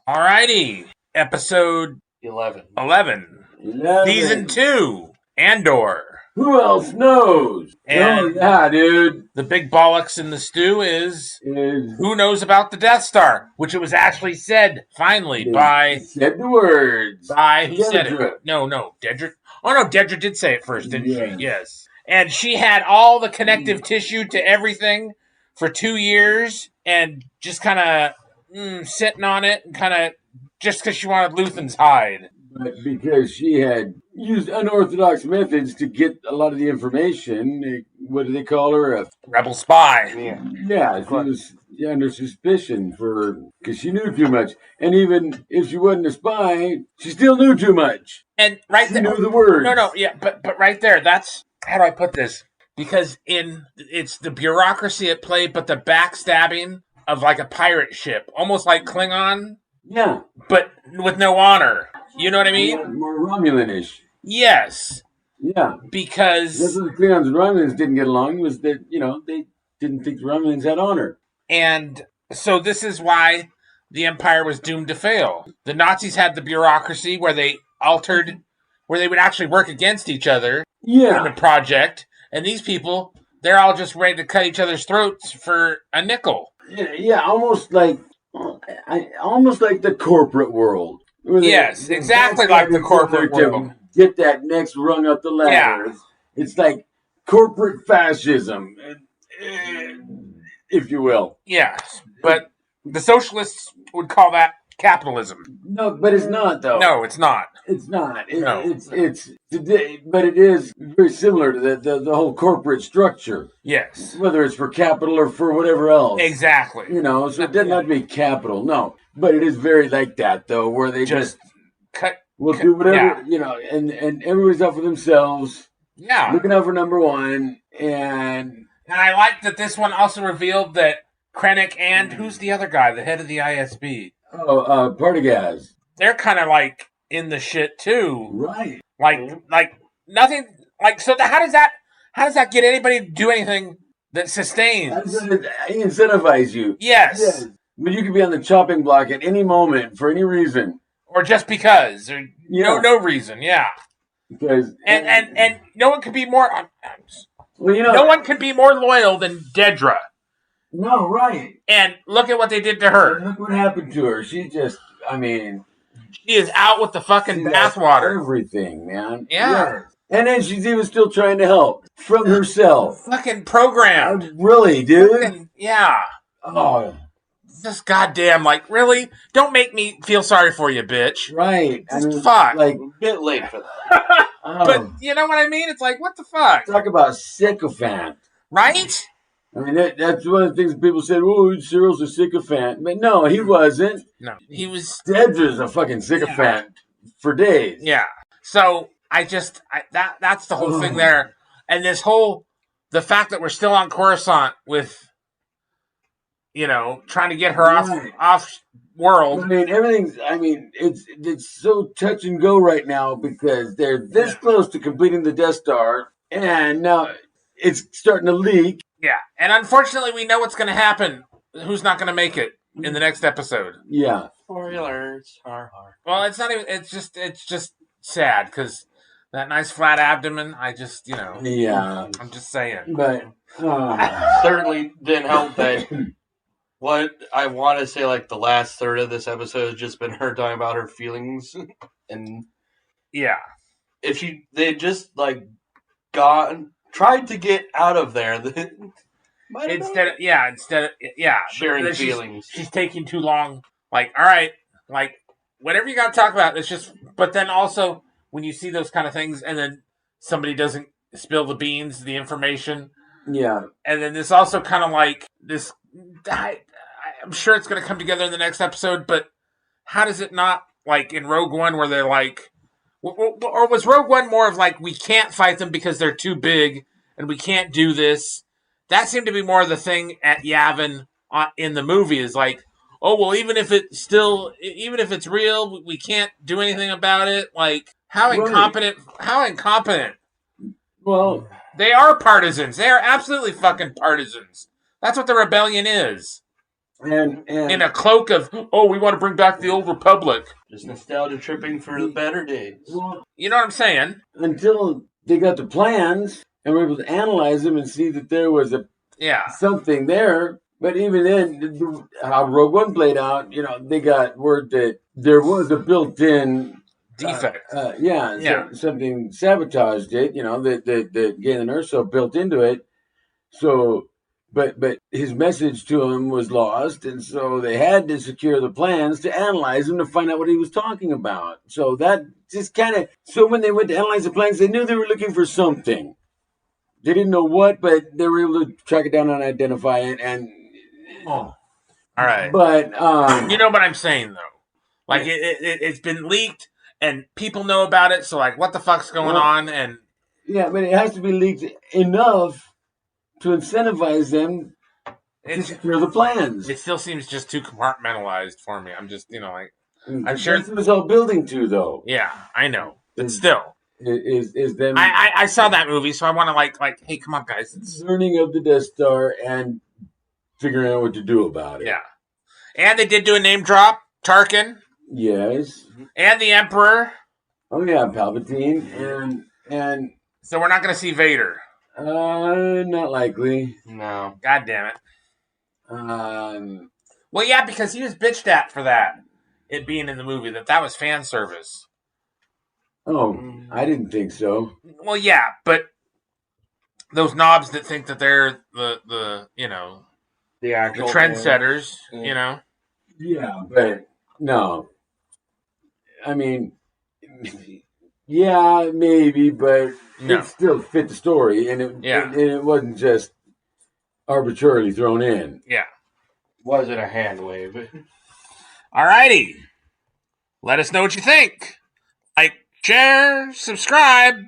Alrighty, episode 11. 11. Season 2, Andor. Who else knows? And yeah, dude. The big bollocks in the stew is who knows about the Death Star, which it was actually said, finally, by... Said the words. By, who Dedra. said it? No, Dedra. Oh, no, Dedra did say it first, didn't she? Yes. And she had all the connective tissue to everything for 2 years, and just kind of sitting on it, and kind of, just because she wanted Luthen's hide. But because she had used unorthodox methods to get a lot of the information, what do they call her? A rebel spy. Yeah, she was under suspicion because she knew too much. And even if she wasn't a spy, she still knew too much. And right there, knew the words. No, yeah, but right there, that's, how do I put this? Because it's the bureaucracy at play, but the backstabbing of like a pirate ship, almost like Klingon. Yeah. But with no honor. You know what I mean? More Romulan-ish. Yes. Yeah. Because... That's what the Klingons and Romulans didn't get along, was that, they didn't think the Romulans had honor. And so this is why the Empire was doomed to fail. The Nazis had the bureaucracy where they altered, where they would actually work against each other in the project. And these people, they're all just ready to cut each other's throats for a nickel. Yeah, almost like the corporate world. Yes, exactly like the corporate world. Get that next rung up the ladder. Yeah. It's like corporate fascism, if you will. Yes, but the socialists would call that capitalism. No, but it's not, though. No, it's not. It's not. No. But it is very similar to the whole corporate structure. Yes. Whether it's for capital or for whatever else. Exactly. So it doesn't have to be capital, no. But it is very like that, though, where they just will do whatever, and everybody's out for themselves. Yeah. Looking out for number one. And I like that this one also revealed that Krennic and, who's the other guy, the head of the ISB? Partagas. They're kind of like in the shit, too. Right. Like nothing, so how does that get anybody to do anything that sustains? Incentivize you. Yes. But you could be on the chopping block at any moment for any reason, or just because, or no reason. Yeah, because and no one could be more. Well, no one could be more loyal than Dedra. No, right. And look at what they did to her. Look what happened to her. She just, she is out with the fucking bathwater. Everything, man. Yeah. And then she's even still trying to help from herself. Fucking programmed. Really, dude? Yeah. Oh. Just goddamn, really? Don't make me feel sorry for you, bitch. Right. Fuck. A bit late for that. But you know what I mean? It's like, what the fuck? Talk about sycophant. Right? That's one of the things people said, oh, Cyril's a sycophant. But no, he wasn't. No, he was... Dedra's a fucking sycophant for days. Yeah. So, that's the whole thing there. And the fact that we're still on Coruscant with... trying to get her off world. It's so touch and go right now because they're this close to completing the Death Star, and now it's starting to leak. Yeah, and unfortunately, we know what's going to happen. Who's not going to make it in the next episode? Yeah. Spoilers are hard. Well, it's not even. It's just sad because that nice flat abdomen. I just, Yeah. I'm just saying. But certainly didn't help that. What I want to say, the last third of this episode has just been her talking about her feelings, and if they just tried to get out of there, instead of sharing feelings, she's taking too long. All right, whatever you got to talk about, it's just. But then also when you see those kind of things, and then somebody doesn't spill the beans, the information, and then this also kind of this. I'm sure it's going to come together in the next episode, but how does it not, in Rogue One, where they're or was Rogue One more of we can't fight them because they're too big and we can't do this? That seemed to be more of the thing at Yavin in the movie is oh, well, even if it's real, we can't do anything about it. How incompetent, Well, they are partisans. They are absolutely fucking partisans. That's what the rebellion is. And in a cloak of, we want to bring back the old Republic. Just nostalgia tripping for the better days. Well, you know what I'm saying? Until they got the plans and were able to analyze them and see that there was something there. But even then, how Rogue One played out, they got word that there was a built-in defect. Something sabotaged it. The Galen Erso built into it. So, but his message to him was lost, and so they had to secure the plans to analyze them to find out what he was talking about. So that just kind of. So when they went to analyze the plans, they knew they were looking for something. They didn't know what, but they were able to track it down and identify it. And all right, but you know what I'm saying though. Like it's been leaked, and people know about it. So like, what the fuck's going on? And but it has to be leaked enough to incentivize them to secure the plans. It still seems just too compartmentalized for me. I'm just, I'm sure it was all building to, though. Yeah, I know, but still, is them. I saw that movie, so I want to like, hey, come on, guys, it's learning of the Death Star and figuring out what to do about it. Yeah, and they did do a name drop, Tarkin. Yes, and the Emperor. Oh yeah, Palpatine, and so we're not going to see Vader. Not likely. No. God damn it. Well, yeah, because he was bitched at for that. It being in the movie, that was fan service. Oh, I didn't think so. Well, yeah, but those knobs that think that they're the actual the trendsetters, Yeah, but no. I mean, yeah, maybe, but it still fit the story, and it wasn't just arbitrarily thrown in. Yeah. Was it a hand wave? Alrighty. Let us know what you think. Like, share, subscribe.